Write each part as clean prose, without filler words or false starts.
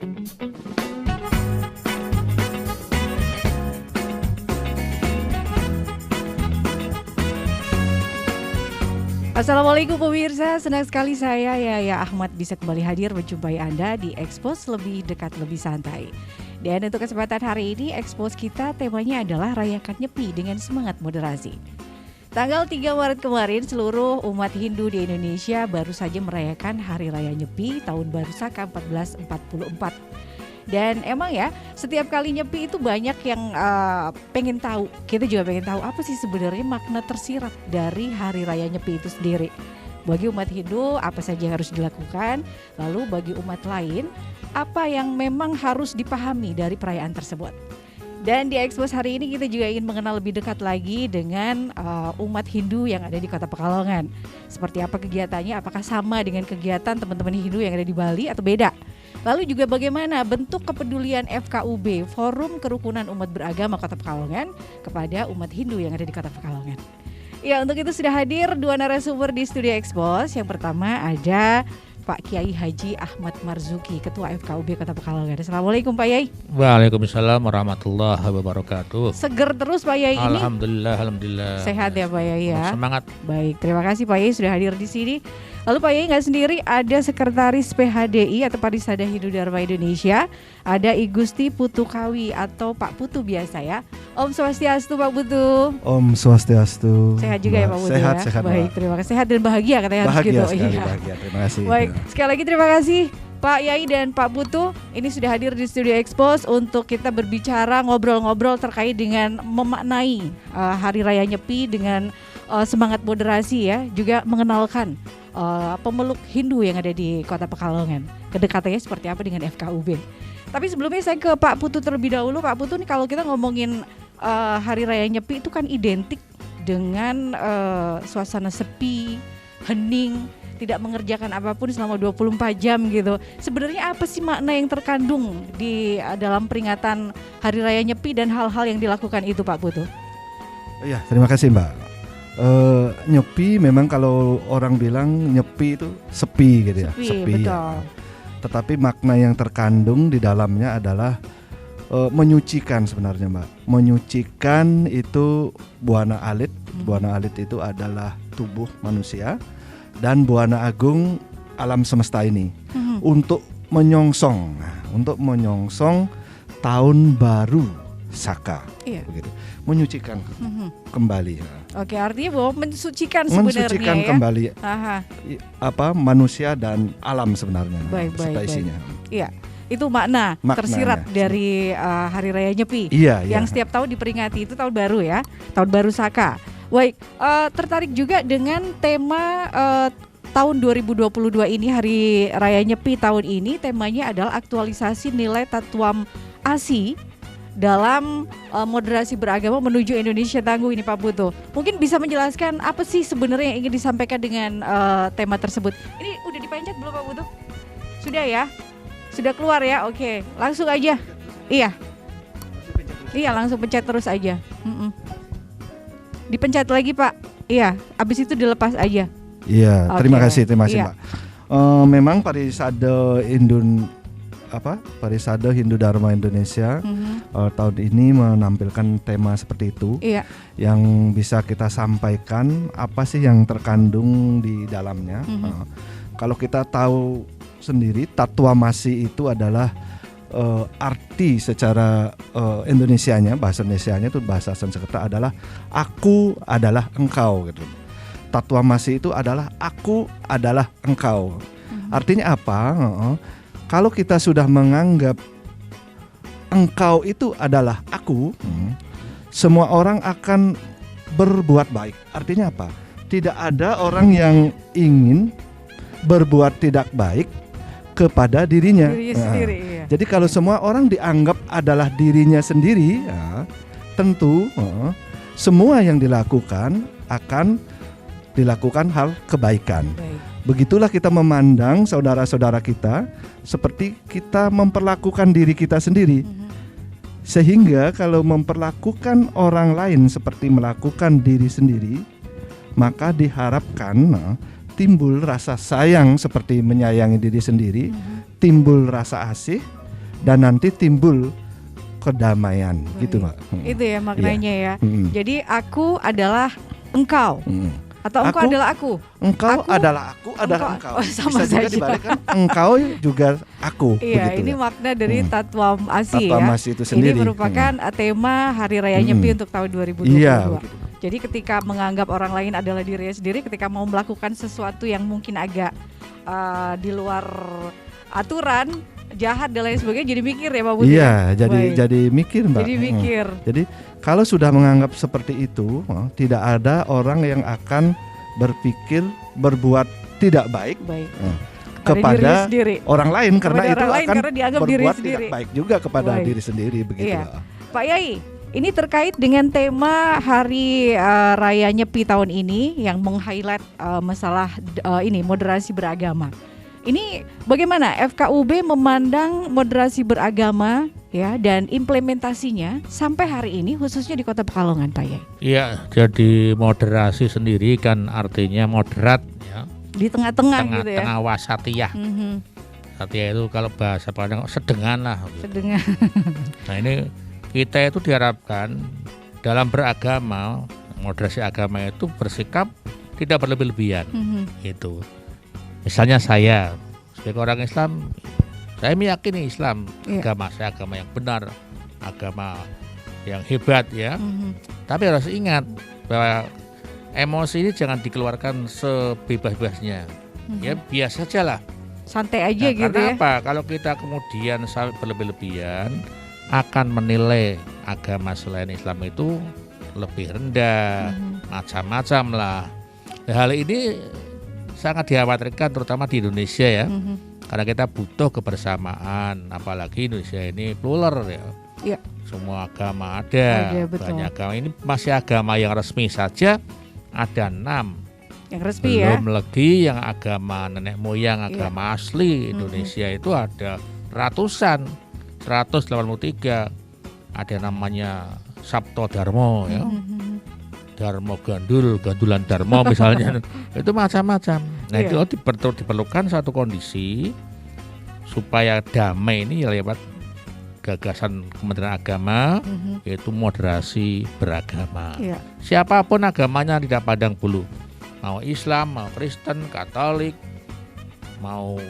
Assalamualaikum pemirsa, senang sekali saya Yaya Ahmad bisa kembali hadir menjumpai Anda di Expose Lebih Dekat Lebih Santai. Dan untuk kesempatan hari ini Expose kita temanya adalah Rayakan Nyepi dengan Semangat Moderasi. Tanggal 3 Maret kemarin seluruh umat Hindu di Indonesia baru saja merayakan Hari Raya Nyepi Tahun Baru Saka 1444. Dan emang ya, setiap kali nyepi itu banyak yang pengen tahu. Kita juga pengen tahu apa sih sebenarnya makna tersirat dari Hari Raya Nyepi itu sendiri. Bagi umat Hindu, apa saja yang harus dilakukan. Lalu bagi umat lain, apa yang memang harus dipahami dari perayaan tersebut. Dan di Expose hari ini kita juga ingin mengenal lebih dekat lagi dengan umat Hindu yang ada di Kota Pekalongan. Seperti apa kegiatannya, apakah sama dengan kegiatan teman-teman Hindu yang ada di Bali atau beda? Lalu juga bagaimana bentuk kepedulian FKUB, Forum Kerukunan Umat Beragama Kota Pekalongan, kepada umat Hindu yang ada di Kota Pekalongan. Ya, untuk itu sudah hadir dua narasumber di Studio Expose. Yang pertama ada Pak Kiai Haji Ahmad Marzuki, Ketua FKUB Kota Pekalongan. Assalamualaikum Pak Yai. Waalaikumsalam warahmatullahi wabarakatuh. Seger terus Pak Yai ini. Alhamdulillah. Sehat ya Pak Yai ya. Semangat. Baik, terima kasih Pak Yai sudah hadir di sini. Lalu Pak Yai nggak sendiri, ada Sekretaris PHDI atau Parisada Hindu Dharma Indonesia, ada I Gusti Putu Kawi atau Pak Putu biasa ya. Om Swastiastu Pak Putu. Om Swastiastu. Sehat juga ya Pak Putu sehat, ya. Sehat. Baik, terima kasih. Sehat dan bahagia katanya harus bahagia gitu. Sekali, iya. Bahagia, terima kasih. Baik, sekali lagi terima kasih Pak Yai dan Pak Putu. Ini sudah hadir di Studio Expose untuk kita berbicara, ngobrol-ngobrol terkait dengan memaknai Hari Raya Nyepi dengan semangat moderasi ya. Juga mengenalkan pemeluk Hindu yang ada di Kota Pekalongan. Kedekatannya seperti apa dengan FKUB. Tapi sebelumnya saya ke Pak Putu terlebih dahulu. Pak Putu nih, kalau kita ngomongin Hari Raya Nyepi itu kan identik dengan suasana sepi, hening, tidak mengerjakan apapun selama 24 jam gitu. Sebenarnya apa sih makna yang terkandung di dalam peringatan Hari Raya Nyepi dan hal-hal yang dilakukan itu Pak Putu? Iya, terima kasih Mbak. Nyepi memang kalau orang bilang nyepi itu sepi gitu ya. Sepi betul. Ya. Tetapi makna yang terkandung di dalamnya adalah menyucikan sebenarnya Mbak. Menyucikan itu buana alit. Buana alit itu adalah tubuh manusia dan buana agung alam semesta ini. Untuk menyongsong tahun baru Saka. Iya. Begitu. Menyucikan kembali. Oke, artinya bahwa mensucikan sebenarnya mensucikan ya. Kembali manusia dan alam sebenarnya. Baik. Isinya. Iya. Itu makna tersirat dari Hari Raya Nyepi. Iya. Yang setiap tahun diperingati itu tahun baru ya. Tahun baru Saka. Baik, tertarik juga dengan tema tahun 2022 ini, Hari Raya Nyepi tahun ini temanya adalah aktualisasi nilai Tatuam ASI dalam moderasi beragama menuju Indonesia tangguh ini Pak Putu. Mungkin bisa menjelaskan apa sih sebenarnya yang ingin disampaikan dengan tema tersebut. Ini udah dipencet belum Pak Putu? Sudah ya? Sudah keluar ya? Oke, langsung aja. Iya. Iya, langsung pencet terus aja. Dipencet lagi Pak. Iya, habis itu dilepas aja. Iya, terima kasih iya. Mbak. Memang Parisada Hindu Dharma Indonesia tahun ini menampilkan tema seperti itu. Iya. Yang bisa kita sampaikan apa sih yang terkandung di dalamnya. Kalau kita tahu sendiri, Tatuamasi itu adalah arti secara Indonesianya, bahasa Indonesianya itu bahasa Sanskerta adalah aku adalah engkau gitu. Tatuamasi itu adalah aku adalah engkau. Artinya apa? Kalau kita sudah menganggap engkau itu adalah aku, semua orang akan berbuat baik. Artinya apa? Tidak ada orang yang ingin berbuat tidak baik kepada dirinya. Sendiri, iya. Jadi kalau semua orang dianggap adalah dirinya sendiri, tentu semua yang dilakukan akan dilakukan hal kebaikan. Baik. Begitulah kita memandang saudara-saudara kita seperti kita memperlakukan diri kita sendiri. Sehingga kalau memperlakukan orang lain seperti melakukan diri sendiri, maka diharapkan timbul rasa sayang seperti menyayangi diri sendiri, timbul rasa asih, dan nanti timbul kedamaian. Baik. Gitu Mbak. Itu ya maknanya ya. Jadi aku adalah engkau. Atau engkau adalah aku. Engkau adalah aku, adalah engkau. Sama bisa juga dibalikkan, engkau juga aku. Iya, begitu ini ya. makna dari Tatwam Asi Tatwam ya. Asi itu sendiri. Ini merupakan tema Hari Raya Nyepi untuk tahun 2022. Iya, jadi ketika menganggap orang lain adalah dirinya sendiri, ketika mau melakukan sesuatu yang mungkin agak di luar aturan, jahat dan lain sebagainya, jadi mikir ya Pak Budi. Iya, jadi mikir Mbak. Jadi mikir. Jadi kalau sudah menganggap seperti itu, tidak ada orang yang akan berpikir berbuat tidak baik. Kepada orang lain, karena itu akan berbuat tidak baik juga kepada diri sendiri begitu. Iya. Pak Yai, ini terkait dengan tema Hari Raya Nyepi tahun ini yang meng-highlight masalah ini moderasi beragama. Ini bagaimana FKUB memandang moderasi beragama ya dan implementasinya sampai hari ini khususnya di Kota Pekalongan, Pak Yai? Iya, jadi moderasi sendiri kan artinya moderat ya. Di tengah-tengah gitu ya. Tengah wasatiyah. Wasatiyah itu kalau bahasa Padang sedengan lah. Sedengan. Nah ini kita itu diharapkan dalam beragama, moderasi agama itu bersikap tidak berlebih-lebihan. Itu. Misalnya saya sebagai orang Islam, saya meyakini Islam agama saya agama yang benar, agama yang hebat ya. Tapi harus ingat bahwa emosi ini jangan dikeluarkan sebebas-bebasnya. Ya biasa saja lah. Santai aja gitu ya. Kenapa? Kalau kita kemudian sampai berlebih-lebihan akan menilai agama selain Islam itu lebih rendah, macam-macam lah. Hal ini sangat dikhawatirkan terutama di Indonesia ya. Karena kita butuh kebersamaan, apalagi Indonesia ini plural ya. Iya. Semua agama ada, banyak agama. Ini masih agama yang resmi saja ada 6. Yang resmi ya. Belum lagi yang agama nenek moyang, agama asli Indonesia itu ada ratusan, 183. Ada namanya Sabto Darmo ya. Darmo Gandul, Gandulan Darmo misalnya. Itu macam-macam. Nah itu diperlukan satu kondisi supaya damai ini lewat gagasan Kementerian Agama, yaitu moderasi beragama. Siapapun agamanya tidak pandang bulu, mau Islam, mau Kristen, Katolik, mau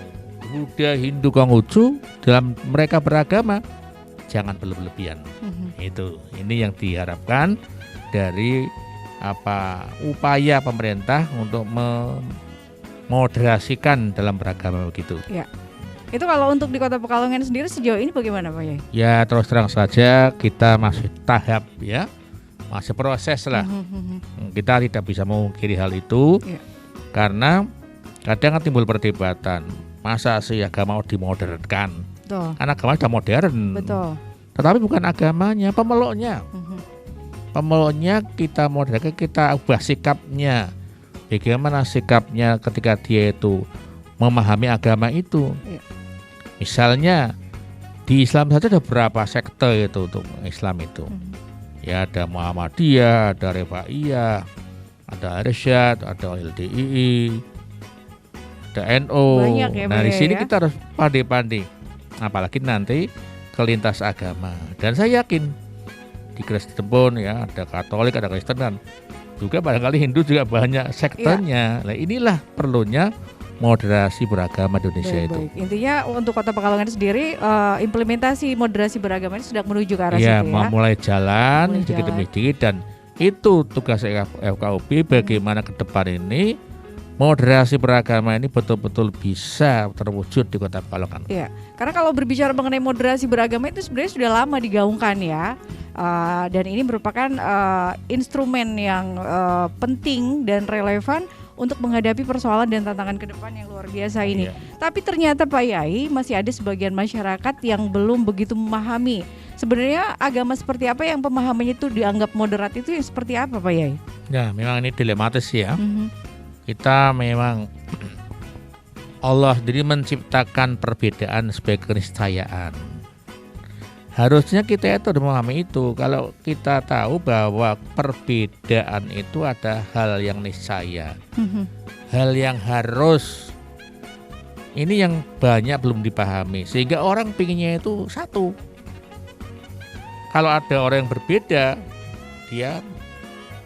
Buddha, Hindu, Konghucu, dalam mereka beragama jangan berlebihan. Ini yang diharapkan dari upaya pemerintah untuk memoderasikan dalam beragama begitu. Ya. Itu kalau untuk di Kota Pekalongan sendiri sejauh ini bagaimana Pak Yai? Ya terus terang saja kita masih tahap ya, masih proses lah. Kita tidak bisa memungkiri hal itu karena kadang timbul perdebatan. Masa sih agama dimodernkan? Kan agama sudah modern. Betul. Tetapi bukan agamanya, pemeluknya. Pemeluknya kita modernkan, kita ubah sikapnya. Bagaimana sikapnya ketika dia itu memahami agama itu? Misalnya di Islam saja ada berapa sekte itu untuk Islam itu. Ya ada Muhammadiyah, ada Refaiyah, ada Arsyad, ada LDII, ada NU. Nah di sini kita harus pandai-pandai, apalagi nanti kelintas agama. Dan saya yakin di Kristen pun ya ada Katolik, ada Kristen dan juga barangkali Hindu juga banyak sektenya. Nah inilah perlunya moderasi beragama Indonesia itu. Baik. Intinya untuk Kota Pekalongan sendiri implementasi moderasi beragama ini sudah menuju ke arah situ ya. Mulai jalan sedikit demi sedikit dan itu tugas FKUB bagaimana ke depan ini moderasi beragama ini betul-betul bisa terwujud di Kota Pekalongan. Iya, karena kalau berbicara mengenai moderasi beragama itu sebenarnya sudah lama digaungkan ya. Dan ini merupakan instrumen yang penting dan relevan untuk menghadapi persoalan dan tantangan ke depan yang luar biasa ini. Tapi ternyata Pak Yai masih ada sebagian masyarakat yang belum begitu memahami sebenarnya agama seperti apa yang pemahamannya itu dianggap moderat itu yang seperti apa Pak Yai? Ya memang ini dilematis ya. Kita memang Allah sendiri menciptakan perbedaan sebagai keniscayaan. Harusnya kita itu memahami itu. Kalau kita tahu bahwa perbedaan itu ada hal yang niscaya, hal yang harus Ini yang banyak belum dipahami, sehingga orang pinginnya itu satu. Kalau ada orang yang berbeda, dia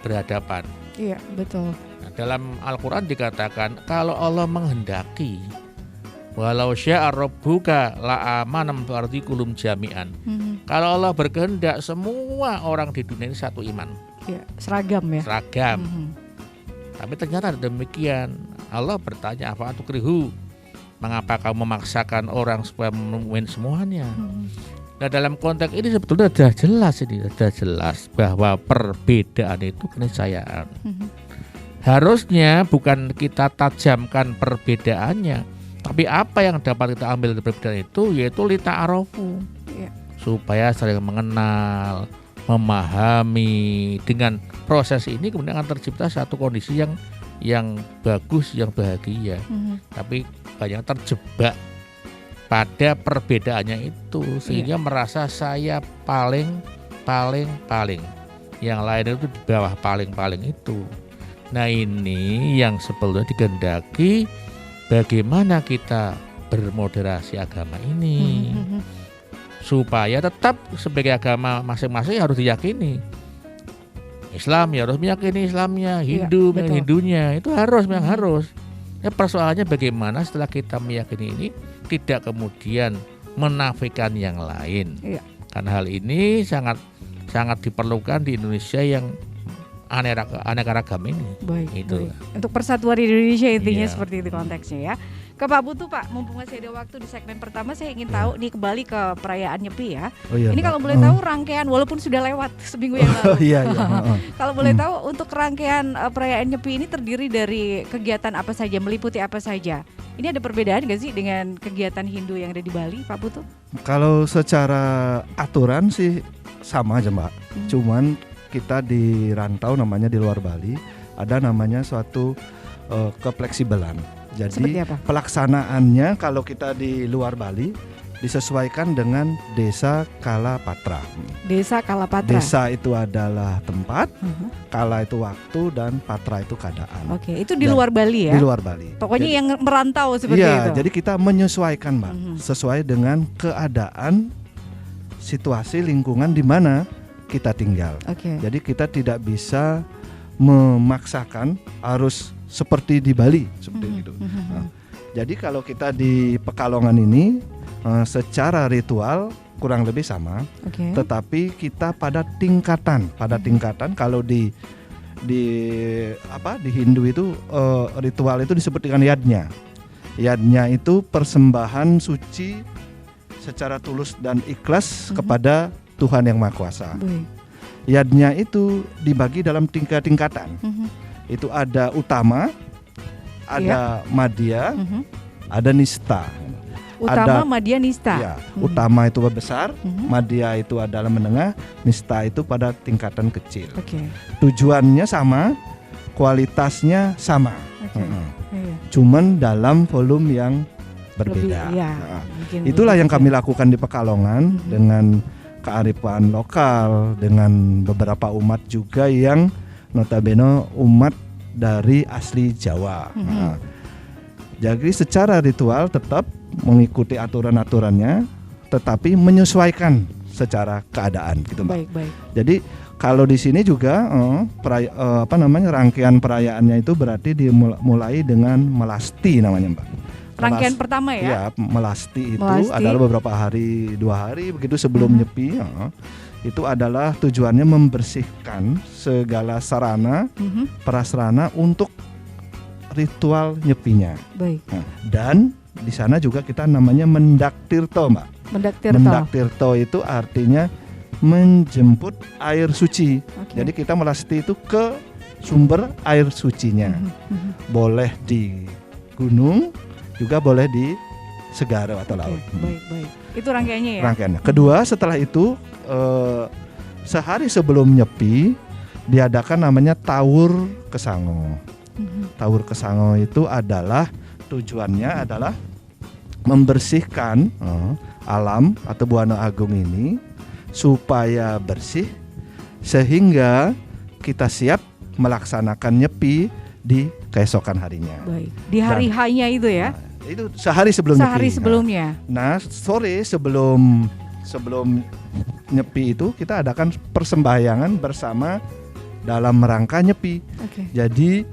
berhadapan. Iya, betul. Nah, dalam Al-Quran dikatakan, kalau Allah menghendaki, walau sya'a rabbuka la'amanam ardi kulum jami'an. Kalau Allah berkehendak, semua orang di dunia ini satu iman. Iya, seragam ya. Seragam. Tapi ternyata demikian. Allah bertanya, apa antukrihu? Mengapa kamu memaksakan orang supaya menemuin semuanya? Nah, dalam konteks ini sebetulnya sudah jelas bahwa perbedaan itu keniscayaan. Harusnya bukan kita tajamkan perbedaannya, tapi apa yang dapat kita ambil dari perbedaan itu yaitu lita'arofu, supaya saling mengenal, memahami. Dengan proses ini kemudian akan tercipta satu kondisi yang bagus, yang bahagia. Tapi banyak terjebak pada perbedaannya itu, sehingga merasa saya paling, yang lain itu di bawah paling itu. Nah, ini yang sebetulnya dikehendaki, bagaimana kita bermoderasi agama ini supaya tetap sebagai agama masing-masing harus diyakini. Islam ya harus meyakini Islamnya, Hindu meyakini Hindunya, itu memang harus. Ya, persoalannya bagaimana setelah kita meyakini ini tidak kemudian menafikan yang lain. Karena hal ini sangat diperlukan di Indonesia yang aneka ragam ini. Baik. Untuk persatuan Indonesia intinya seperti itu konteksnya ya. Ke Pak Putu, Pak, mumpung masih ada waktu di segmen pertama, saya ingin tahu nih kembali ke perayaan Nyepi ya. Ini kalau boleh tahu rangkaian, walaupun sudah lewat seminggu yang lalu. Kalau boleh tahu untuk rangkaian perayaan Nyepi ini terdiri dari kegiatan apa saja, meliputi apa saja? Ini ada perbedaan nggak sih dengan kegiatan Hindu yang ada di Bali, Pak Putu? Kalau secara aturan sih sama aja, Mbak. Cuman kita di rantau, namanya di luar Bali, ada namanya suatu kefleksibelan. Jadi pelaksanaannya kalau kita di luar Bali disesuaikan dengan Desa Kalapatra. Desa Kalapatra. Desa itu adalah tempat, Kala itu waktu, dan Patra itu keadaan. Oke, itu di luar Bali ya? Di luar Bali. Pokoknya yang merantau seperti itu. Iya, jadi kita menyesuaikan, Mbak, sesuai dengan keadaan, situasi, lingkungan di mana kita tinggal. Jadi kita tidak bisa memaksakan harus seperti di Bali seperti itu. Jadi kalau kita di Pekalongan ini secara ritual kurang lebih sama, tetapi kita pada tingkatan kalau di Hindu itu ritual itu disebut dengan yadnya. Yadnya itu persembahan suci secara tulus dan ikhlas kepada Tuhan Yang Maha Kuasa. Yadnya itu dibagi dalam tingkatan. Itu ada utama, ada madya, ada nista. Utama, madya, nista. Ya, utama itu besar, madya itu adalah menengah, nista itu pada tingkatan kecil. Tujuannya sama, kualitasnya sama. Cuman dalam volume yang berbeda. Itulah yang kami lakukan di Pekalongan dengan kearifan lokal, dengan beberapa umat juga yang notabene umat dari asli Jawa. Jadi secara ritual tetap mengikuti aturan-aturannya, tetapi menyesuaikan secara keadaan gitu, Mbak. Baik. Jadi kalau di sini juga rangkaian perayaannya itu berarti dimulai dengan melasti namanya, Mbak. Rangkaian pertama ya? Iya, melasti itu adalah beberapa hari, 2 hari begitu sebelum Nyepi. Itu adalah tujuannya membersihkan segala sarana, prasarana untuk ritual Nyepinya. Dan di sana juga kita namanya Mendaktirto, Mbak. Mendaktirto itu artinya menjemput air suci. Jadi kita melasti itu ke sumber air sucinya. Boleh di gunung, juga boleh di segara atau laut. Baik. Itu rangkaiannya ya? Rangkaiannya. Kedua, setelah itu sehari sebelum Nyepi diadakan namanya Tawur Kesango. Tawur Kesango itu adalah tujuannya adalah membersihkan alam atau Buana Agung ini supaya bersih sehingga kita siap melaksanakan Nyepi di keesokan harinya. Baik. Di hari H-nya itu ya? Itu sehari sebelum Sehari nyepi. sebelumnya. Nah, sore sebelum nyepi itu kita adakan persembahyangan bersama dalam rangka nyepi. Jadi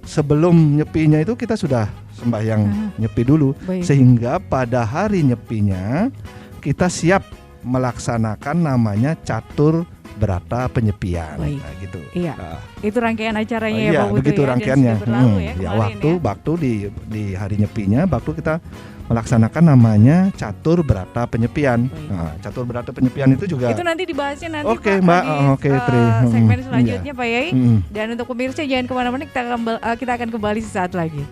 sebelum nyepinya itu kita sudah sembahyang nyepi dulu. Sehingga pada hari nyepinya kita siap melaksanakan namanya catur berata penyepian. Nah, gitu. Iya. Itu rangkaian acaranya ya Pak Putu. Begitu ya, rangkaiannya. Waktu di hari nyepinya, waktu kita melaksanakan namanya catur berata penyepian. Nah, catur berata penyepian itu juga. Itu nanti dibahasnya nanti Oke, Pak, Mbak. di segmen selanjutnya Pak Yai. Dan untuk pemirsa jangan kemana-mana, kita akan kembali sesaat lagi.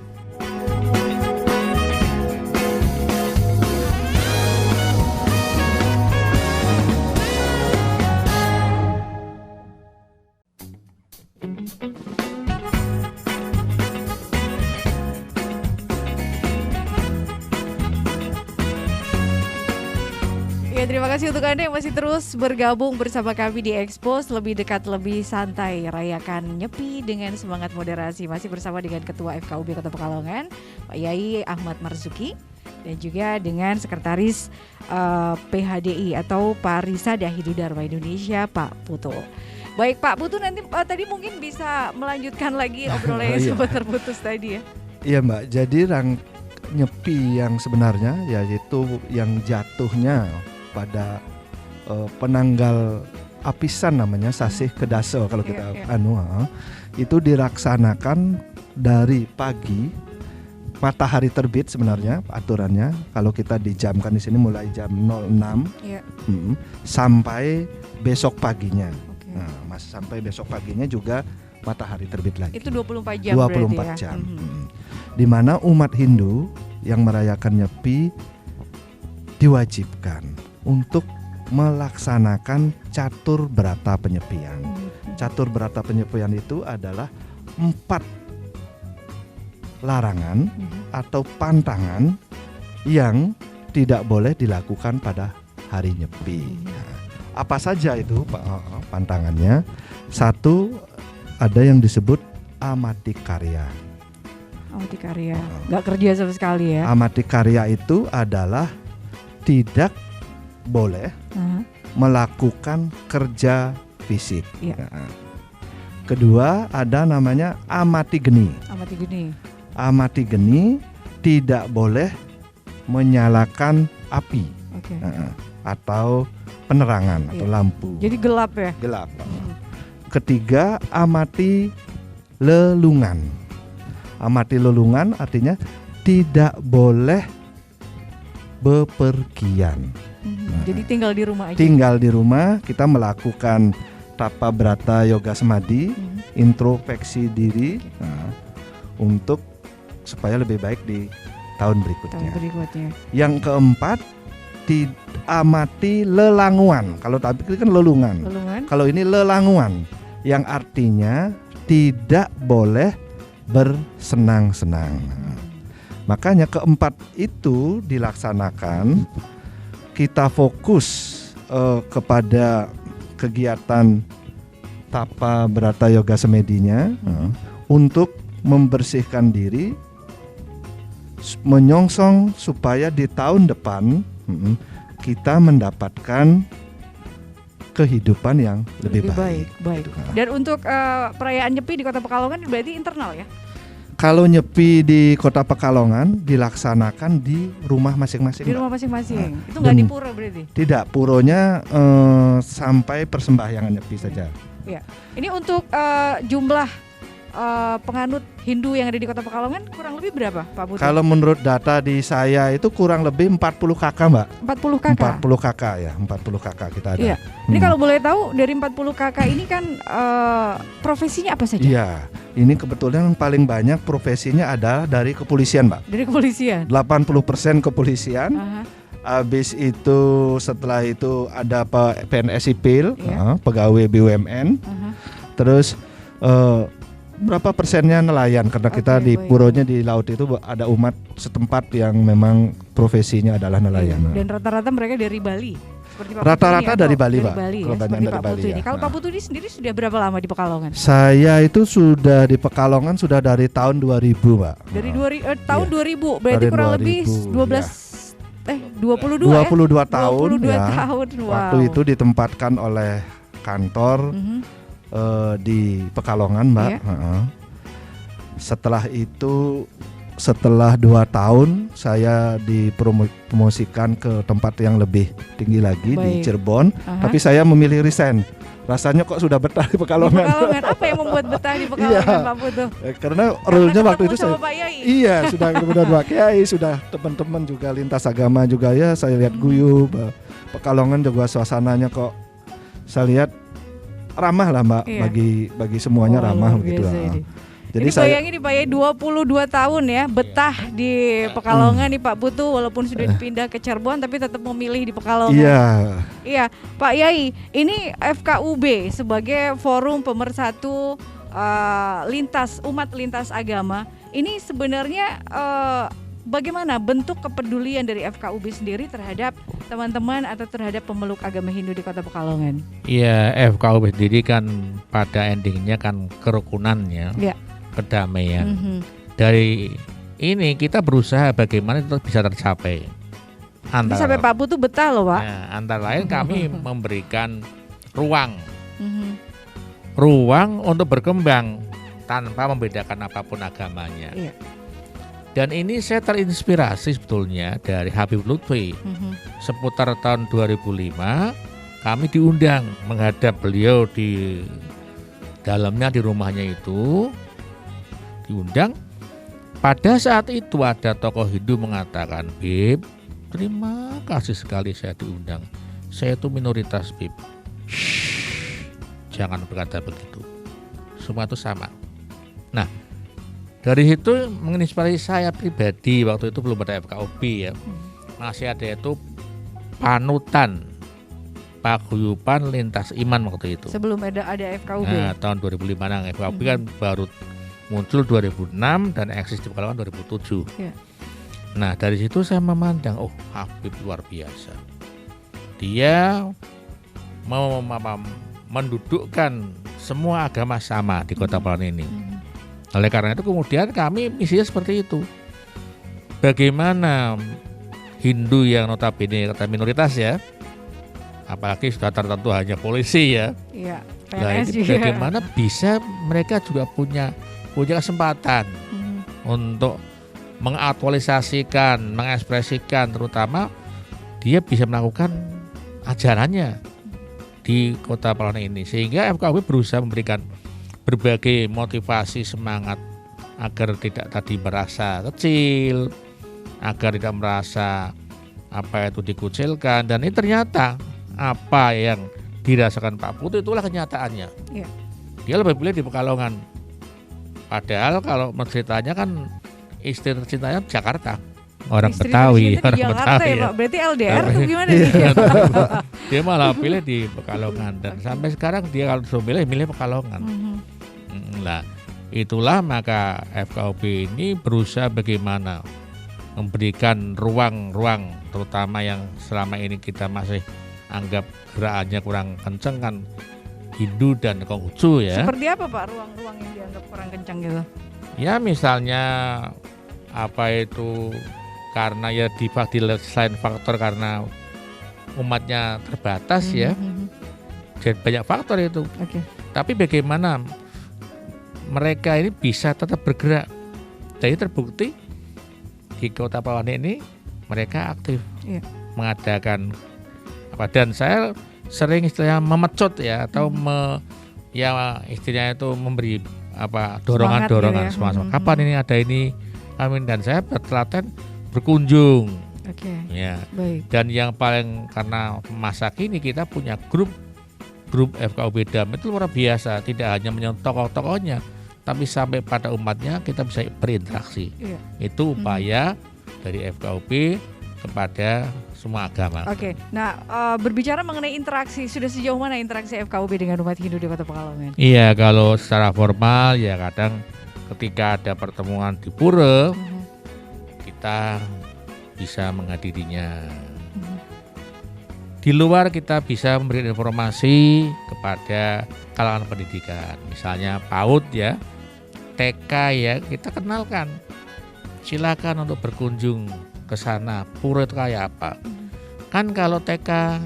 Ya, terima kasih untuk Anda yang masih terus bergabung bersama kami di Expose Lebih Dekat Lebih Santai. Rayakan Nyepi dengan semangat moderasi. Masih bersama dengan Ketua FKUB Kota Pekalongan, Pak Yai Ahmad Marzuki, dan juga dengan Sekretaris PHDI atau Parisada Hidudharma Indonesia, Pak Putu. Baik Pak Putu, nanti tadi mungkin bisa melanjutkan lagi obrolan yang sempat terputus tadi ya. Iya Mbak, jadi nyepi yang sebenarnya yaitu yang jatuhnya pada penanggal apisan namanya Sasih Kedase kalau kita itu dilaksanakan dari pagi matahari terbit sebenarnya aturannya, kalau kita dijamkan di sini mulai jam 06 sampai besok paginya. Nah, sampai besok paginya juga matahari terbit lagi. Itu 24 jam. 24 jam. Di mana umat Hindu yang merayakan Nyepi diwajibkan untuk melaksanakan catur berata penyepian. Catur berata penyepian itu adalah 4 larangan atau pantangan yang tidak boleh dilakukan pada hari Nyepi. Nah, apa saja itu pantangannya? 1, ada yang disebut amati karya. Amati karya, nggak kerja sama sekali ya. Amati karya itu adalah tidak boleh melakukan kerja fisik. Nah, kedua ada namanya amati geni. Amati geni. Amati geni tidak boleh menyalakan api atau penerangan atau lampu. Jadi gelap ya? Gelap. Ketiga, amati lelungan. Amati lelungan artinya tidak boleh bepergian. Jadi tinggal di rumah aja. Tinggal di rumah, kita melakukan tapa brata yoga semadi, introspeksi diri untuk supaya lebih baik di tahun berikutnya. Yang keempat, amati lelanguan. Kalau tadi kan lelungan. Kalau ini lelanguan, yang artinya tidak boleh bersenang-senang. Makanya keempat itu dilaksanakan, kita fokus kepada kegiatan tapa brata yoga semedinya untuk membersihkan diri, menyongsong supaya di tahun depan kita mendapatkan kehidupan yang lebih baik. Dan untuk perayaan Nyepi di Kota Pekalongan berarti internal ya? Kalau Nyepi di Kota Pekalongan dilaksanakan di rumah masing-masing. Di rumah masing-masing. Itu nggak di pura berarti? Tidak, puronya sampai persembahyangan Nyepi saja. Ya. Ini untuk jumlah penganut Hindu yang ada di Kota Pekalongan kurang lebih berapa, Pak Putu? Kalau menurut data di saya itu kurang lebih 40 kakak, Mbak. 40 kakak? 40 kakak ya, 40 kakak kita ada. Iya. Ini kalau boleh tahu dari 40 kakak ini kan profesinya apa saja? Iya, ini kebetulan yang paling banyak profesinya adalah dari kepolisian, Mbak. Dari kepolisian? 80% kepolisian. Habis itu setelah itu ada PNS sipil, pegawai BUMN. Terus berapa persennya nelayan, karena kita di puronya di laut itu ada umat setempat yang memang profesinya adalah nelayan. Dan rata-rata mereka dari Bali? Rata-rata dari Bali, Pak. Kebanyakan dari Bali. Kalau Pak Putu ini sendiri sudah berapa lama di Pekalongan? Saya itu sudah di Pekalongan sudah dari tahun 2000, Pak. Dari tahun 2000, berarti kurang lebih 22 tahun. Wow. Waktu itu ditempatkan oleh kantor di Pekalongan, Mbak. Setelah itu, setelah 2 tahun saya dipromosikan ke tempat yang lebih tinggi lagi di Cirebon. Tapi saya memilih resign. Rasanya kok sudah betah di Pekalongan. Apa yang membuat betah di Pekalongan, Pak Putu? Karena rule-nya waktu itu saya Pak Yai. Iya, sudah kemudian Pak Kiai, sudah teman-teman juga lintas agama juga ya, saya lihat guyub. Pekalongan juga suasananya kok saya lihat ramah lah, Mbak. Bagi semuanya ramah begitu lah. Jadi bayangin nih Pak Yai 22 tahun ya betah di Pekalongan nih Pak Putu, walaupun sudah dipindah ke Cirebon tapi tetap memilih di Pekalongan. Iya Pak Yai, ini FKUB sebagai forum pemersatu umat lintas agama. Ini sebenarnya bagaimana bentuk kepedulian dari FKUB sendiri terhadap teman-teman atau terhadap pemeluk agama Hindu di Kota Pekalongan? Iya, FKUB sendiri kan pada endingnya kan kerukunannya. Iya. Kedamaian. Dari ini kita berusaha bagaimana itu bisa tercapai. Sampai Pak Putu betah loh, Pak. Nah, antara lain kami memberikan ruang ruang untuk berkembang tanpa membedakan apapun agamanya. Iya. Dan ini saya terinspirasi sebetulnya dari Habib Lutfi. Seputar tahun 2005 kami diundang menghadap beliau di dalamnya, di rumahnya itu. Diundang. Pada saat itu ada tokoh Hindu mengatakan, "Bib, terima kasih sekali saya diundang. Saya itu minoritas, Bib. Jangan berkata begitu. Semua itu sama." Nah, dari situ menginspirasi saya pribadi. Waktu itu belum ada FKUB ya. Masih ada itu panutan paguyuban lintas iman waktu itu. Sebelum ada FKUB. Nah, tahun 2005 FKUB kan baru muncul 2006 dan eksis di Pekalongan 2007. Ya. Nah, dari situ saya memandang, Habib luar biasa. Dia mau mendudukkan semua agama sama di Kota Pekalongan ini. Oleh karena itu kemudian kami misinya seperti itu. Bagaimana Hindu yang notabene kata minoritas ya, apalagi sudah tertentu hanya polisi ya. Iya. Nah, ini bagaimana bisa mereka juga punya kesempatan untuk mengaktualisasikan, mengekspresikan, terutama dia bisa melakukan ajarannya di Kota Pekalongan ini. Sehingga FKUB berusaha memberikan berbagai motivasi semangat agar tidak tadi merasa kecil, agar tidak merasa dikucilkan. Dan ini ternyata apa yang dirasakan Pak Putu itulah kenyataannya. Ya. Dia lebih pilih di Pekalongan. Padahal kalau ceritanya kan istri tercintanya Jakarta, orang Betawi, orang Jakarta ya, Pak. Berarti LDR atau gimana nih? Dia malah pilih di Pekalongan dan sampai sekarang dia kalau disuruh milih Pekalongan. Nah, itulah maka FKUB ini berusaha bagaimana memberikan ruang-ruang, terutama yang selama ini kita masih anggap gerakannya kurang kenceng kan, Hindu dan Konghucu ya. Seperti apa Pak ruang-ruang yang dianggap kurang kencang gitu? Ya misalnya karena ya di selain faktor karena umatnya terbatas ya. Jadi banyak faktor itu. Tapi bagaimana mereka ini bisa tetap bergerak. Jadi terbukti di Kota Pekalongan ini mereka aktif mengadakan dan saya sering istilahnya memecut ya atau istilahnya itu memberi dorongan-dorongan semangat. Kapan ini ada ini, amin, dan saya bertelaten berkunjung. Ya. Baik. Dan yang paling karena masa kini kita punya grup FKUB DAM itu luar biasa, tidak hanya menyentuh tokoh-tokohnya, tapi sampai pada umatnya kita bisa berinteraksi. Iya. Itu upaya dari FKUB kepada semua agama. Nah berbicara mengenai interaksi, sudah sejauh mana interaksi FKUB dengan umat Hindu di Kota Pekalongan? Iya, kalau secara formal ya kadang ketika ada pertemuan di pura, kita bisa menghadirinya. Di luar kita bisa memberi informasi kepada kalangan pendidikan, misalnya PAUD ya, TK ya, kita kenalkan. Silakan untuk berkunjung ke sana. Pura itu kayak apa? Kan kalau TK,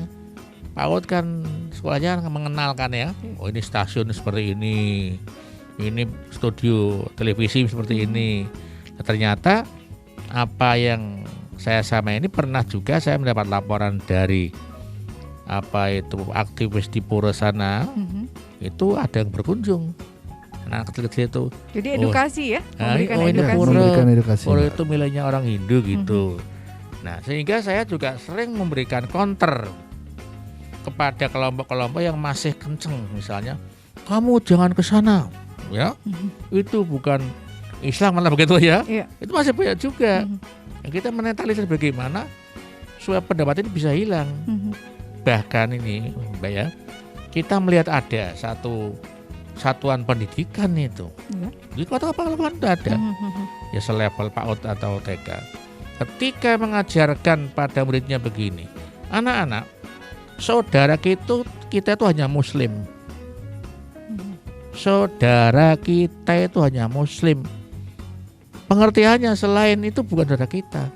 PAUD kan sekolahnya mengenalkan ya. Oh ini stasiun seperti ini studio televisi seperti ini. Nah, ternyata apa yang saya sama ini pernah juga saya mendapat laporan dari aktivis di pura sana, itu ada yang berkunjung. Nah kecil-kecil itu. Jadi edukasi ya, memberikan edukasi. Pura itu miliknya orang Hindu gitu. Nah sehingga saya juga sering memberikan counter kepada kelompok-kelompok yang masih kenceng, misalnya kamu jangan ke sana, ya itu bukan Islam malah begitu ya. Itu masih banyak juga. Yang kita menetralisir bagaimana supaya pendapat ini bisa hilang. Bahkan ini Mbak ya, kita melihat ada satu satuan pendidikan itu di Kota Pahlawan ada ya selevel PAUD atau TK. Ketika mengajarkan pada muridnya begini, anak-anak, saudara kita itu hanya Muslim. Saudara kita itu hanya Muslim. Pengertiannya selain itu bukan saudara kita.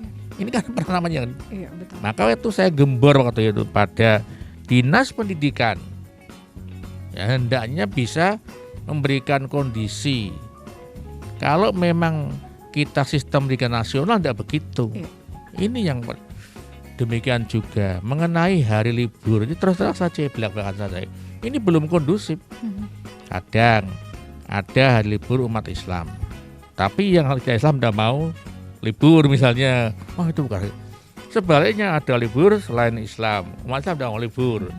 Ini kan namanya. Iya, betul. Maka itu saya gembor waktu itu pada Dinas Pendidikan. Ya, hendaknya bisa memberikan kondisi. Kalau memang kita sistem pendidikan nasional tidak begitu. Iya. Ini yang demikian juga mengenai hari libur. Ini terus-terang saja belak-belakan saja. Ini belum kondusif. Kadang ada hari libur umat Islam. Tapi yang Islam tidak mau libur misalnya, itu bukan. Sebaliknya ada libur selain Islam, umat Islam tidak mau libur.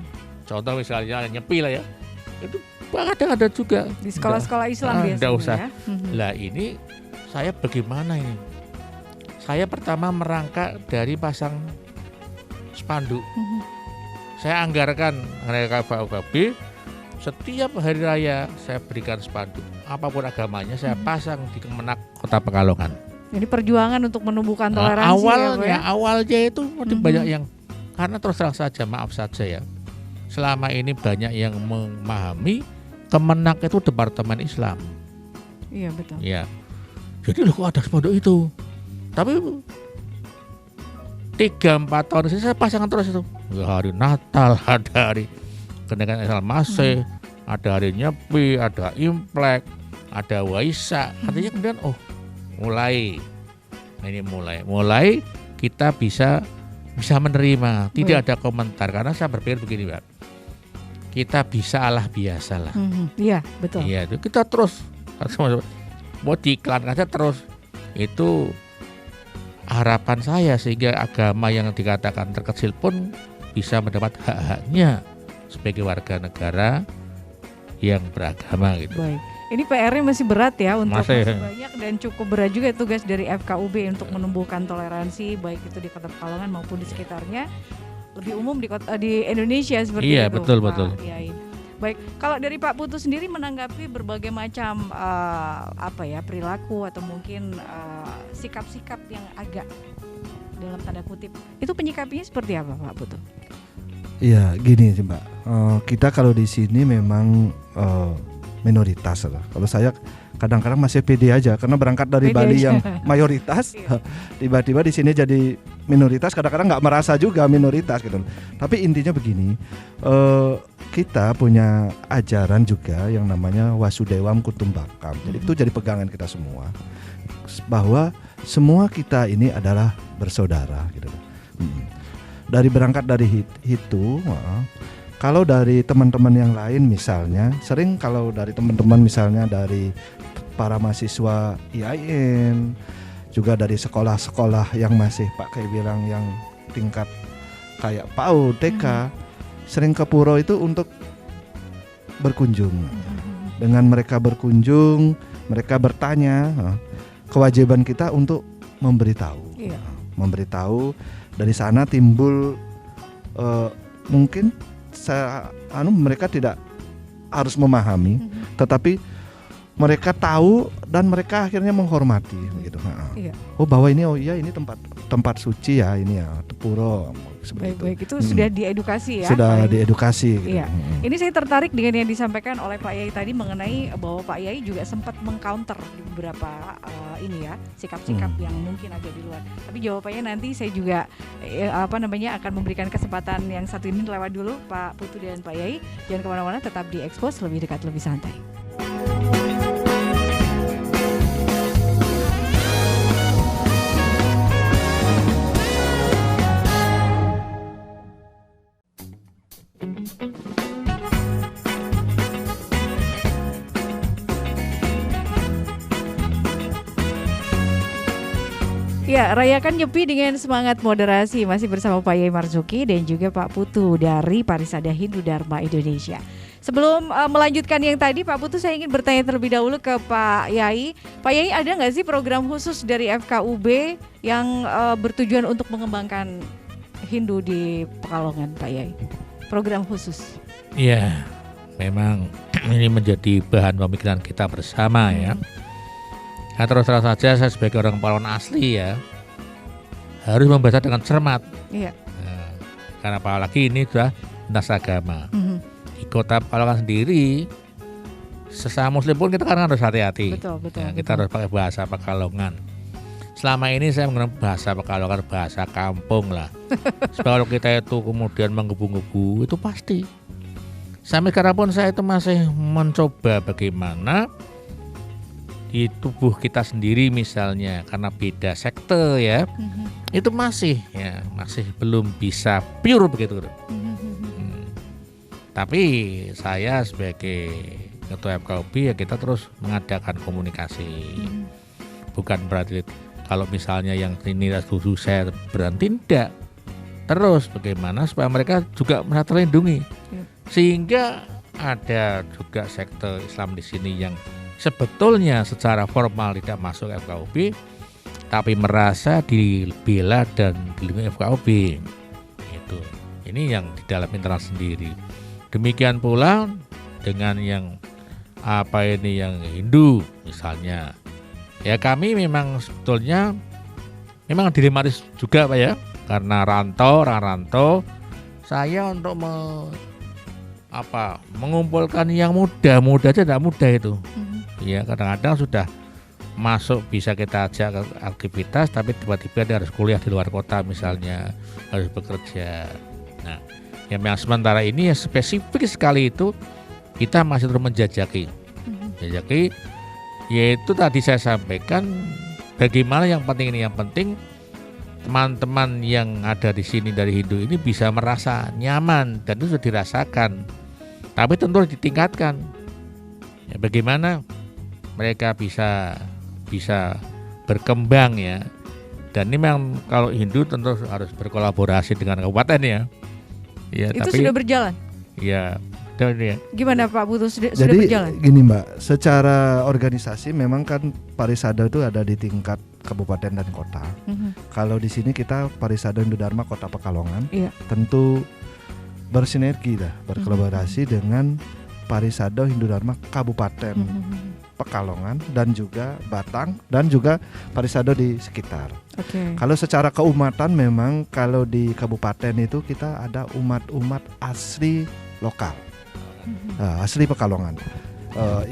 Contoh misalnya nyepi lah ya, itu kadang ada juga di sekolah-sekolah Islam biasanya. Tidak usah. Lah ini saya bagaimana ini? Saya pertama merangkak dari pasang spanduk. Saya anggarkan hari KFUB, setiap hari raya saya berikan spanduk. Apapun agamanya saya pasang di Kemenak Kota Pekalongan. Jadi perjuangan untuk menumbuhkan toleransi awalnya itu banyak yang, karena terus terang saja, maaf saja ya, selama ini banyak yang memahami Kemenak itu departemen Islam. Iya betul. Ya, jadi loh kok ada spanduk itu. Tapi 3-4 tahun saya pasangan terus itu. Hari Natal, ada hari kenaikan Islam Masih, ada hari Nyepi, ada Imlek, ada Waisak. Artinya kemudian mulai kita bisa menerima, tidak ada komentar, karena saya berpikir begini Mbak, kita bisa Allah biasa lah. Iya betul. Iya itu kita terus mau diiklankan saja terus, itu harapan saya sehingga agama yang dikatakan terkecil pun bisa mendapat hak-haknya sebagai warga negara yang beragama gitu. Baik. Ini PR-nya masih berat ya, untuk masih banyak dan cukup berat juga tugas dari FKUB untuk menumbuhkan toleransi baik itu di Kota Pekalongan maupun di sekitarnya, lebih umum di Indonesia seperti itu. Iya betul. Iya. Baik, kalau dari Pak Putu sendiri menanggapi berbagai macam perilaku atau mungkin sikap-sikap yang agak dalam tanda kutip, itu penyikapinya seperti apa Pak Putu? Iya gini sih Mbak, kita kalau di sini memang minoritas lah. Kalau saya kadang-kadang masih pede aja karena berangkat dari pede Bali aja. Yang mayoritas, tiba-tiba di sini jadi minoritas. Kadang-kadang nggak merasa juga minoritas gitu. Tapi intinya begini, kita punya ajaran juga yang namanya Wasudewam Kutumbakam. Jadi itu jadi pegangan kita semua, bahwa semua kita ini adalah bersaudara gitu. Dari berangkat dari itu. Kalau dari teman-teman yang lain misalnya, sering kalau dari teman-teman misalnya dari para mahasiswa IAIN, juga dari sekolah-sekolah yang masih Pak Kai bilang yang tingkat kayak PAUD, TK, sering ke pura itu untuk berkunjung. Dengan mereka berkunjung, mereka bertanya, kewajiban kita untuk memberitahu. Memberitahu, dari sana timbul mungkin mereka tidak harus memahami, tetapi mereka tahu dan mereka akhirnya menghormati gitu. Bahwa ini ini tempat suci ya, ini ya Tepuro. Baik, itu sudah diedukasi ya. Sudah diedukasi. Gitu. Iya. Ini saya tertarik dengan yang disampaikan oleh Pak Yai tadi mengenai bahwa Pak Yai juga sempat mengcounter di beberapa sikap-sikap yang mungkin agak di luar. Tapi jawabannya nanti saya juga akan memberikan kesempatan yang satu ini lewat dulu Pak Putu dan Pak Yai. Jangan kemana-mana, tetap di Expose Lebih Dekat Lebih Santai. Ya, rayakan Nyepi dengan semangat moderasi. Masih bersama Pak Yai Marzuki dan juga Pak Putu dari Parisada Hindu Dharma Indonesia. Sebelum melanjutkan yang tadi, Pak Putu, saya ingin bertanya terlebih dahulu ke Pak Yai. Pak Yai, ada nggak sih program khusus dari FKUB yang bertujuan untuk mengembangkan Hindu di Pekalongan, Pak Yai? Program khusus? Iya, memang ini menjadi bahan pemikiran kita bersama ya. Nah, terus saja saya sebagai orang Pekalongan asli ya harus membaca dengan cermat. Iya. Nah, karena apalagi ini sudah lintas agama. Di kota Pekalongan sendiri, sesama Muslim pun kita kan harus hati-hati. Betul. Kita harus pakai bahasa Pekalongan. Selama ini saya menggunakan bahasa Pekalongan, bahasa kampung lah. Sebab kalau kita itu kemudian menggebu-gebu itu pasti. Sampai sekarang pun saya itu masih mencoba bagaimana di tubuh kita sendiri misalnya karena beda sekte ya, itu masih belum bisa pure begitu. Tapi saya sebagai ketua FKUB ya kita terus mengadakan komunikasi. Bukan berarti kalau misalnya yang ini setuju saya berhenti, tidak. Terus bagaimana supaya mereka juga merasa terlindungi, sehingga ada juga sekte Islam di sini yang sebetulnya secara formal tidak masuk FKUB, tapi merasa dibela dan dilindungi FKUB. Itu. Ini yang di dalam internal sendiri. Demikian pula dengan yang yang Hindu misalnya. Ya kami memang sebetulnya memang dilematis juga Pak ya, karena orang rantau. Saya untuk mengumpulkan yang muda aja tidak mudah itu. Ya kadang-kadang sudah masuk bisa kita ajak ke aktivitas, tapi tiba-tiba dia harus kuliah di luar kota misalnya, harus bekerja. Nah, yang sementara ini ya spesifik sekali itu kita masih terus menjajaki, yaitu tadi saya sampaikan bagaimana yang penting teman-teman yang ada di sini dari Hindu ini bisa merasa nyaman dan itu sudah dirasakan, tapi tentu harus ditingkatkan. Ya, bagaimana mereka bisa berkembang ya. Dan ini memang kalau Hindu tentu harus berkolaborasi dengan kabupaten ya. Ya itu tapi, sudah berjalan? Ya. Gimana Pak Putu sudah berjalan? Jadi gini Mbak, secara organisasi memang kan Parisada itu ada di tingkat kabupaten dan kota. Kalau di sini kita Parisada Hindu Dharma Kota Pekalongan, tentu bersinergi berkolaborasi dengan Parisada Hindu Dharma Kabupaten Pekalongan dan juga Batang dan juga Parisada di sekitar. Kalau secara keumatan memang kalau di kabupaten itu kita ada umat-umat asli lokal, asli Pekalongan,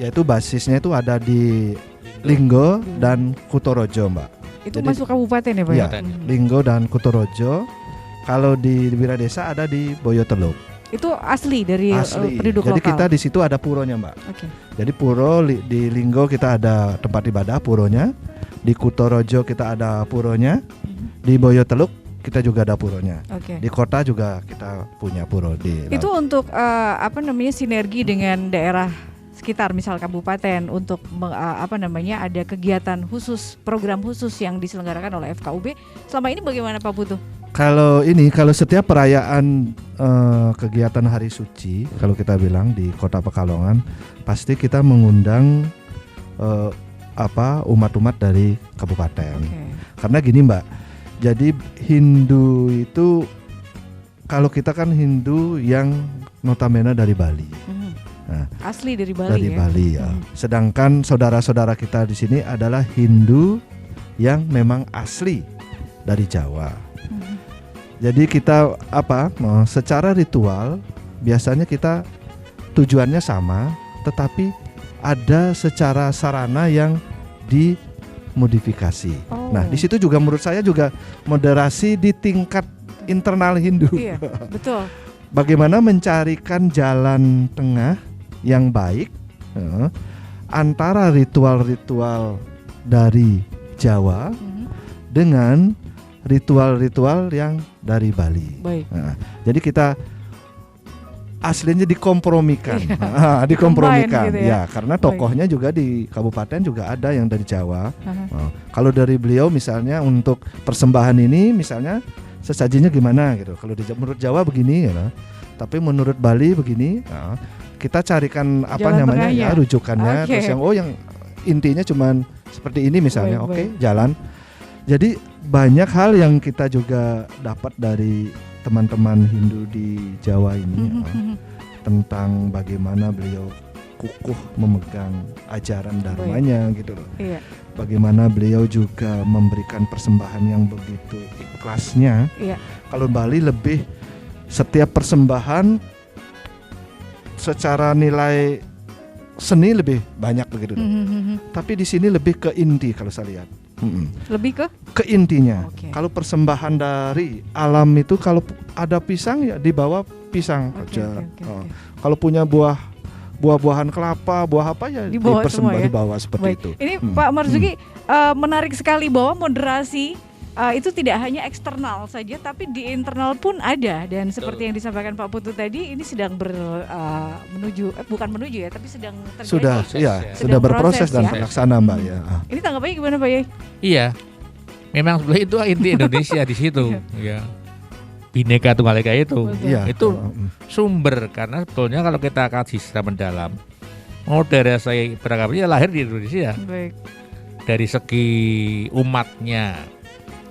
yaitu basisnya itu ada di Linggo dan Kutorojo Mbak. Itu jadi, masuk kabupaten ya Pak? Ya, Linggo dan Kutorojo. Kalau di Wiradesa ada di Boyoteluk. Itu asli dari penduduk lokal. Jadi kita di situ ada puronya Mbak. Jadi puro di Linggo kita ada tempat ibadah puronya, di Kutorojo kita ada puronya, di Boyoteluk kita juga ada puronya. Di kota juga kita punya puro di. Itu untuk sinergi dengan daerah sekitar misal kabupaten untuk ada kegiatan khusus, program khusus yang diselenggarakan oleh FKUB. Selama ini bagaimana Pak Putu? Kalau setiap perayaan kegiatan hari suci, kalau kita bilang di Kota Pekalongan, pasti kita mengundang umat-umat dari kabupaten. Karena gini Mbak, jadi Hindu itu kalau kita kan Hindu yang notabene dari Bali. Nah, asli dari Bali. Dari Bali ya. Sedangkan saudara-saudara kita di sini adalah Hindu yang memang asli dari Jawa. Jadi kita secara ritual biasanya kita tujuannya sama, tetapi ada secara sarana yang dimodifikasi. Nah, di situ juga menurut saya juga moderasi di tingkat internal Hindu. Iya, betul. Bagaimana mencarikan jalan tengah yang baik antara ritual-ritual dari Jawa dengan ritual-ritual yang dari Bali. Nah, jadi kita aslinya dikompromikan, dikompromikan, gitu ya. Karena tokohnya juga di kabupaten juga ada yang dari Jawa. Kalau dari beliau misalnya untuk persembahan ini, misalnya sesajinya gimana gitu. Kalau menurut Jawa begini, gitu. Tapi menurut Bali begini. Kita carikan rujukannya, terus yang intinya cuman seperti ini misalnya, jalan. Jadi banyak hal yang kita juga dapat dari teman-teman Hindu di Jawa ini tentang bagaimana beliau kukuh memegang ajaran dharmanya gitu loh. Iya. Bagaimana beliau juga memberikan persembahan yang begitu ikhlasnya. Iya. Kalau Bali lebih setiap persembahan secara nilai seni lebih banyak begitu. Tapi di sini lebih ke inti kalau saya lihat. Lebih ke intinya. Kalau persembahan dari alam itu, kalau ada pisang ya dibawa pisang aja. Kalau punya buah-buahan kelapa, buah apa ya dibawa seperti itu. Ini Pak Marzuki menarik sekali bahwa moderasi itu tidak hanya eksternal saja, tapi di internal pun ada. Dan seperti yang disampaikan Pak Putu tadi, ini sedang bukan menuju ya, tapi sedang terjadi. Sudah berproses dan terlaksana, Mbak ya. Ini tanggapannya gimana, Pak Yai? Iya, memang sebenarnya itu inti Indonesia di situ. Ya. Bhinneka Tunggal Ika itu sumber, karena sebetulnya kalau kita kaji secara mendalam, moderasi beragama lahir di Indonesia. Baik. Dari segi umatnya.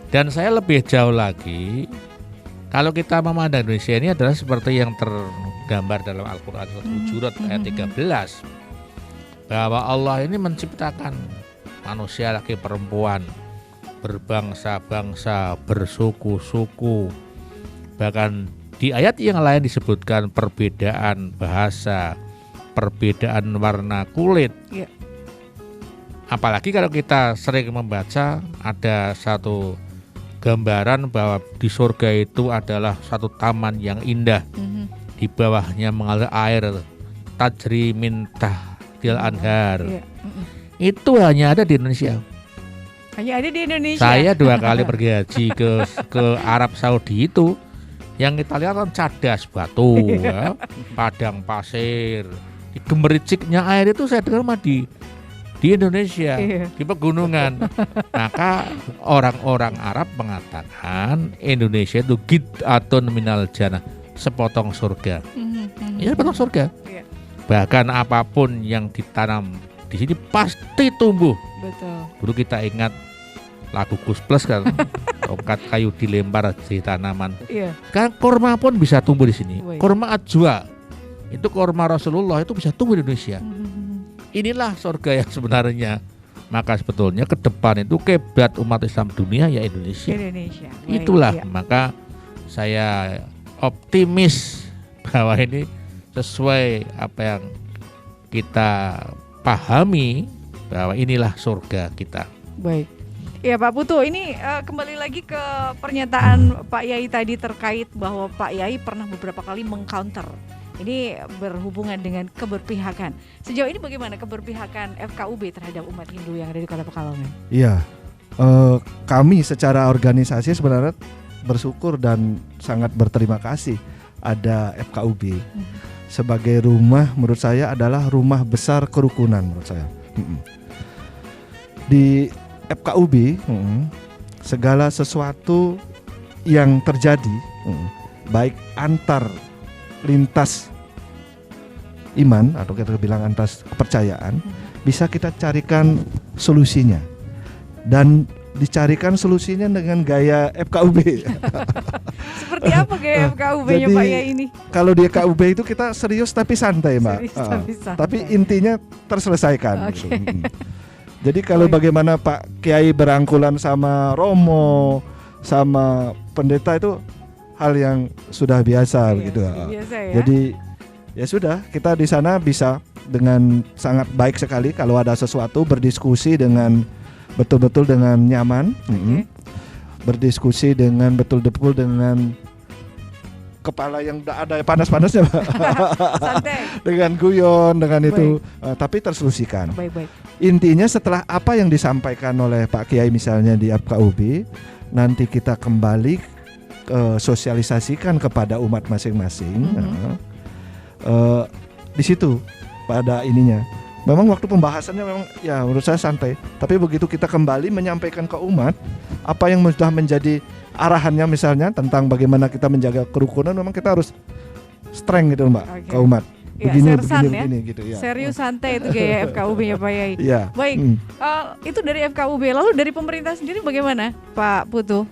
Dan saya lebih jauh lagi, kalau kita memandang Indonesia ini adalah seperti yang tergambar dalam Al-Quran surat Hujurat ayat 13, bahwa Allah ini menciptakan manusia laki perempuan, berbangsa-bangsa, bersuku-suku. Bahkan di ayat yang lain disebutkan perbedaan bahasa, perbedaan warna kulit. Yeah. Apalagi kalau kita sering membaca ada satu gambaran bahwa di surga itu adalah satu taman yang indah. Di bawahnya mengalir air, tajri min tahtil anhar. Itu hanya ada di Indonesia. Hanya ada di Indonesia. Saya 2 kali pergi haji ke Arab Saudi itu, yang kita lihat kan cadas batu, ya, padang pasir, di gemericiknya air itu saya dengar di Indonesia, di pegunungan. Maka orang-orang Arab mengatakan Indonesia itu gid'atun minal jannah, sepotong surga. Ya, sepotong surga. Bahkan apapun yang ditanam di sini pasti tumbuh. Betul. Dulu kita ingat lagu Gus Plus kan, tongkat kayu dilempar di tanaman. Kan korma pun bisa tumbuh di sini. Korma ajwa, itu korma Rasulullah itu bisa tumbuh di Indonesia. Inilah surga yang sebenarnya. Maka sebetulnya ke depan itu kiblat umat Islam dunia ya Indonesia. Itulah maka saya optimis bahwa ini sesuai apa yang kita pahami, bahwa inilah surga kita. Baik. Ya Pak Putu, ini kembali lagi ke pernyataan Pak Yai tadi terkait bahwa Pak Yai pernah beberapa kali mengcounter. Ini berhubungan dengan keberpihakan. Sejauh ini bagaimana keberpihakan FKUB terhadap umat Hindu yang ada di Kota Pekalongan? Iya, kami secara organisasi sebenarnya bersyukur dan sangat berterima kasih ada FKUB. Sebagai rumah, menurut saya adalah rumah besar kerukunan menurut saya. Di FKUB, segala sesuatu yang terjadi, baik antar lintas iman atau kita bilang antas kepercayaan, bisa kita carikan solusinya, dan dicarikan solusinya dengan gaya FKUB. Seperti apa gaya FKUB-nya Pak Yai ini? Kalau di FKUB itu kita serius tapi santai, Mbak. Tapi intinya terselesaikan. Jadi kalau bagaimana Pak Kiai berangkulan sama Romo, sama pendeta itu hal yang sudah biasa begitu. Biasa ya. Jadi ya sudah, kita di sana bisa dengan sangat baik sekali kalau ada sesuatu berdiskusi dengan betul-betul dengan nyaman, berdiskusi dengan betul-betul dengan kepala yang tidak ada panas-panasnya, Pak. Santai. Dengan guyon, dengan itu, tapi tersolusikan. Baik. Intinya setelah apa yang disampaikan oleh Pak Kiai misalnya di FKUB, nanti kita kembali sosialisasikan kepada umat masing-masing. Di situ pada ininya. Memang waktu pembahasannya memang ya menurut saya santai. Tapi begitu kita kembali menyampaikan ke umat apa yang sudah menjadi arahannya misalnya tentang bagaimana kita menjaga kerukunan, memang kita harus strength gitu Mbak ke umat. Begini gitu ya. Serius santai itu gaya FKUB-nya Pak Yai. Ya. Baik. Itu dari FKUB. Lalu dari pemerintah sendiri bagaimana Pak Putu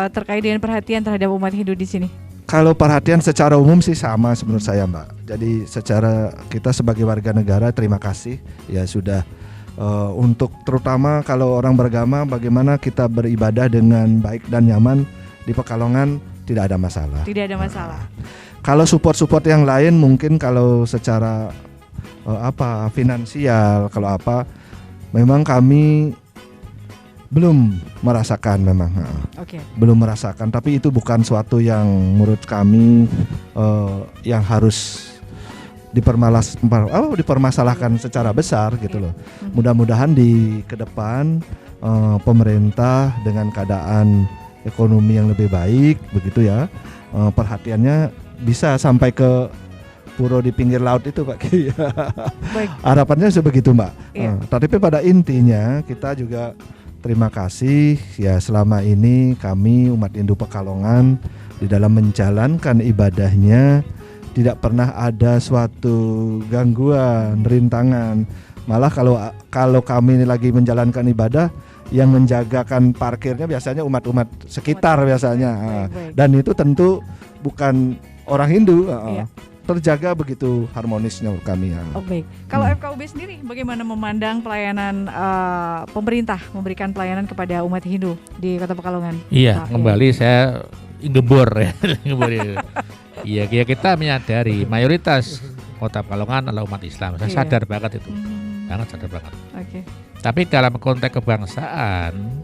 terkait dengan perhatian terhadap umat Hindu di sini? Kalau perhatian secara umum sih sama menurut saya Mbak. Jadi secara kita sebagai warga negara terima kasih ya sudah untuk terutama kalau orang beragama bagaimana kita beribadah dengan baik dan nyaman di Pekalongan tidak ada masalah. Tidak ada masalah. Kalau support yang lain mungkin kalau secara finansial kalau memang kami belum merasakan memang. Belum merasakan, tapi itu bukan suatu yang menurut kami yang harus dipermasalahkan secara besar gitu loh. Mudah-mudahan di ke depan pemerintah dengan keadaan ekonomi yang lebih baik begitu ya, perhatiannya bisa sampai ke pura di pinggir laut itu Pak Kiai. Harapannya sebegitu Mbak. Tapi pada intinya kita juga terima kasih ya selama ini kami umat Hindu Pekalongan di dalam menjalankan ibadahnya tidak pernah ada suatu gangguan, rintangan. Malah kalau kami ini lagi menjalankan ibadah yang menjagakan parkirnya biasanya umat-umat sekitar biasanya. Dan itu tentu bukan orang Hindu. Terjaga begitu harmonisnya kami ya. Baik. Kalau FKUB sendiri bagaimana memandang pelayanan pemerintah memberikan pelayanan kepada umat Hindu di Kota Pekalongan? Iya, kembali saya ngebor ya. Iya, kita menyadari mayoritas Kota Pekalongan adalah umat Islam. Saya sadar banget itu. Sangat sadar banget. Tapi dalam konteks kebangsaan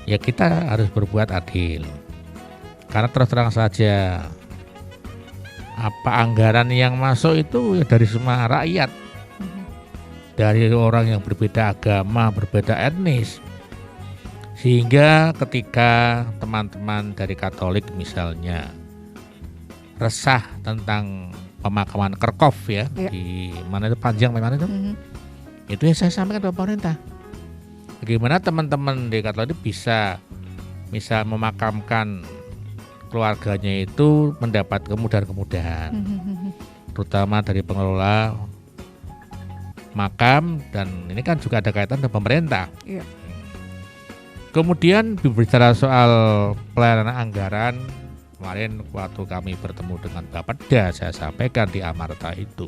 ya kita harus berbuat adil. Karena terus terang saja apa anggaran yang masuk itu ya dari semua rakyat, dari orang yang berbeda agama, berbeda etnis, sehingga ketika teman-teman dari Katolik misalnya resah tentang pemakaman Kerkhof ya, di mana itu Panjang mana itu yang saya sampaikan kepada pemerintah. Bagaimana teman-teman di Katolik itu bisa memakamkan keluarganya itu mendapat kemudahan-kemudahan, terutama dari pengelola makam, dan ini kan juga ada kaitan dengan pemerintah. Kemudian berbicara soal pelayanan anggaran, kemarin waktu kami bertemu dengan Bapeda saya sampaikan di Amarta itu,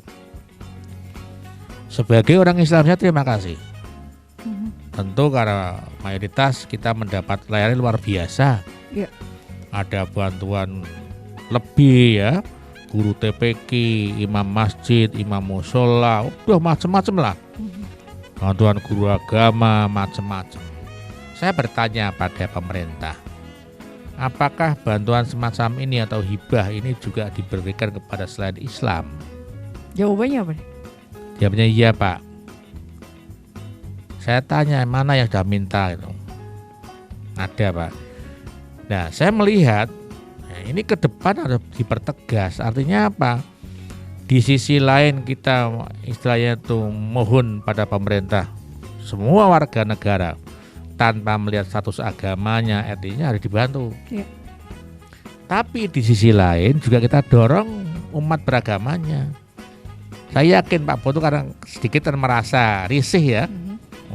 sebagai orang Islam saya terima kasih. Tentu karena mayoritas kita mendapat layanan luar biasa. Ada bantuan lebih ya, guru TPQ, imam masjid, imam musola, udah macam-macam lah. Bantuan guru agama, macam-macam. Saya bertanya pada pemerintah, apakah bantuan semacam ini atau hibah ini juga diberikan kepada selain Islam? Jawabannya apa? Jawabannya iya Pak. Saya tanya mana yang sudah minta itu? Ada Pak. Nah, saya melihat ini ke depan harus dipertegas. Artinya apa? Di sisi lain kita istilahnya itu mohon pada pemerintah, semua warga negara tanpa melihat status agamanya, etnisnya harus dibantu. Tapi di sisi lain juga kita dorong umat beragamanya. Saya yakin Pak Putu kadang sedikit merasa risih ya.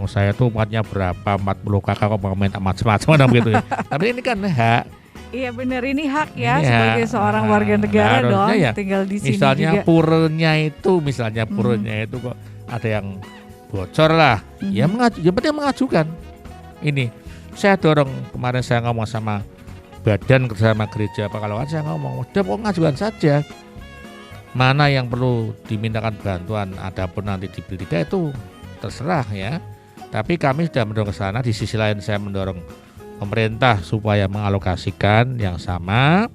Saya tuh umatnya berapa, 40 kakak kok mau minta macam-macam gitu ya. Tapi ini kan hak. Iya benar, ini hak ya sebagai seorang warga negara dong ya, tinggal di sini misalnya juga. Purnya itu kok ada yang bocor lah. Ya penting mengajukan. Ini saya dorong, kemarin saya ngomong sama Badan Kerjasama Gereja Pekalongan saya ngomong, udah kok ngajukan saja. Mana yang perlu dimintakan bantuan, adapun nanti di Biltika itu terserah ya. Tapi kami sudah mendorong ke sana. Di sisi lain saya mendorong pemerintah supaya mengalokasikan yang sama.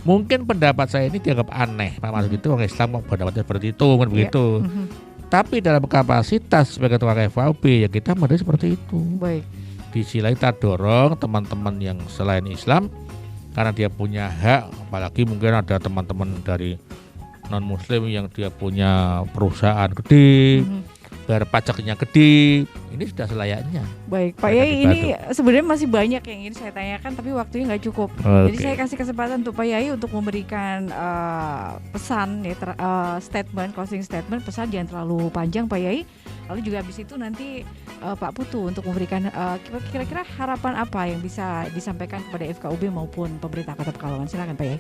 Mungkin pendapat saya ini dianggap aneh, Pak Mas itu orang Islam kok pendapatnya seperti itu kan begitu. Tapi dalam kapasitas sebagai tukang FAUB ya kita mendorong seperti itu. Baik. Di sisi lain kita dorong teman-teman yang selain Islam karena dia punya hak, apalagi mungkin ada teman-teman dari non muslim yang dia punya perusahaan gede, bayar pajaknya gede, ini sudah selayaknya. Baik, Pak Yai, ini sebenarnya masih banyak yang ingin saya tanyakan tapi waktunya nggak cukup. Jadi saya kasih kesempatan untuk Pak Yai untuk memberikan pesan, statement, closing statement, pesan jangan terlalu panjang Pak Yai. Lalu juga habis itu nanti Pak Putu untuk memberikan kira-kira harapan apa yang bisa disampaikan kepada FKUB maupun pemerintah Kota Pekalongan. Silakan Pak Yai.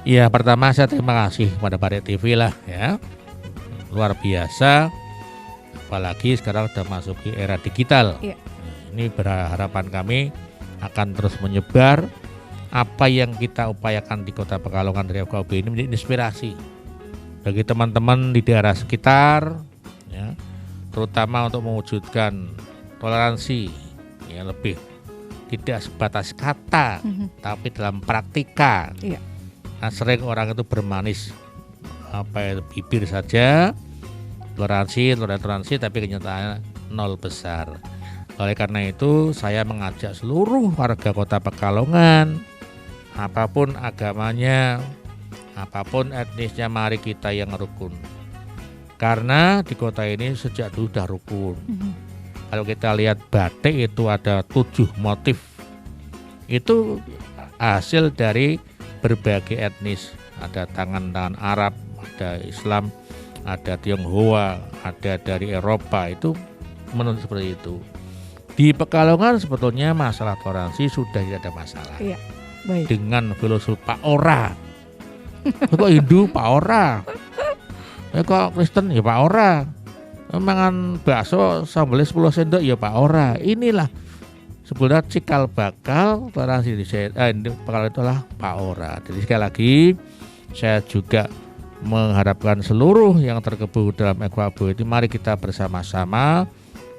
Ya, pertama saya terima kasih kepada Barek TV lah ya. Luar biasa. Apalagi sekarang sudah masuk ke era digital. Iya. Ini berharapan kami akan terus menyebar apa yang kita upayakan di Kota Pekalongan dari FKUB ini menjadi inspirasi bagi teman-teman di daerah sekitar ya, terutama untuk mewujudkan toleransi ya, lebih tidak sebatas kata tapi dalam praktika. Iya. Nah, sering orang itu bermanis bibir saja, toleransi, tapi kenyataannya nol besar. Oleh karena itu saya mengajak seluruh warga Kota Pekalongan, apapun agamanya, apapun etnisnya, mari kita yang rukun. Karena di kota ini sejak dulu sudah rukun. Kalau kita lihat batik itu ada 7 motif. Itu hasil dari berbagai etnis, ada tangan-tangan Arab, ada Islam, ada Tionghoa, ada dari Eropa, itu menurut seperti itu. Di Pekalongan sebetulnya masalah toleransi sudah tidak ada masalah. Iya, baik. Dengan filosofi Pak Ora. Kok Hindu Pak Ora, kok Kristen ya Pak Ora, mangan bakso sambelnya 10 sendok ya Pak Ora. Inilah sebenarnya cikal bakal toleransi di Pekalongan itulah Pak Ora. Jadi sekali lagi saya juga mengharapkan seluruh yang tergabung dalam FKUB itu mari kita bersama-sama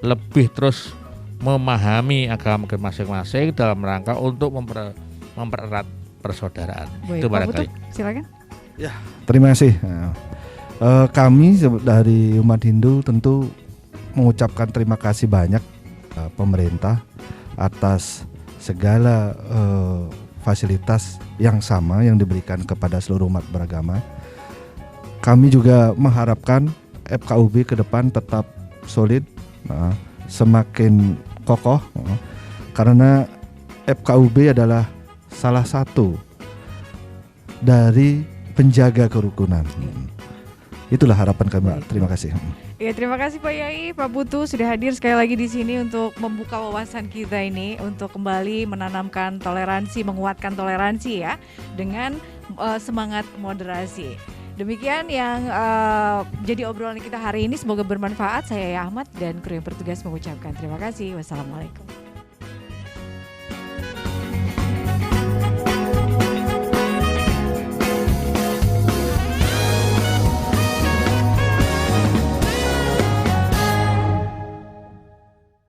lebih terus memahami agama masing-masing dalam rangka untuk mempererat persaudaraan. Baik, itu barangkali. Silakan. Ya, terima kasih. Kami dari umat Hindu tentu mengucapkan terima kasih banyak pemerintah atas segala fasilitas yang sama yang diberikan kepada seluruh umat beragama. Kami juga mengharapkan FKUB ke depan tetap solid, semakin kokoh, karena FKUB adalah salah satu dari penjaga kerukunan. Itulah harapan kami. Terima kasih. Ya, terima kasih Pak Yai, Pak Putu sudah hadir sekali lagi di sini untuk membuka wawasan kita ini untuk kembali menanamkan toleransi, menguatkan toleransi ya dengan semangat moderasi. Demikian yang jadi obrolan kita hari ini, semoga bermanfaat. Saya Ahmad dan kru yang bertugas mengucapkan terima kasih. Wassalamualaikum.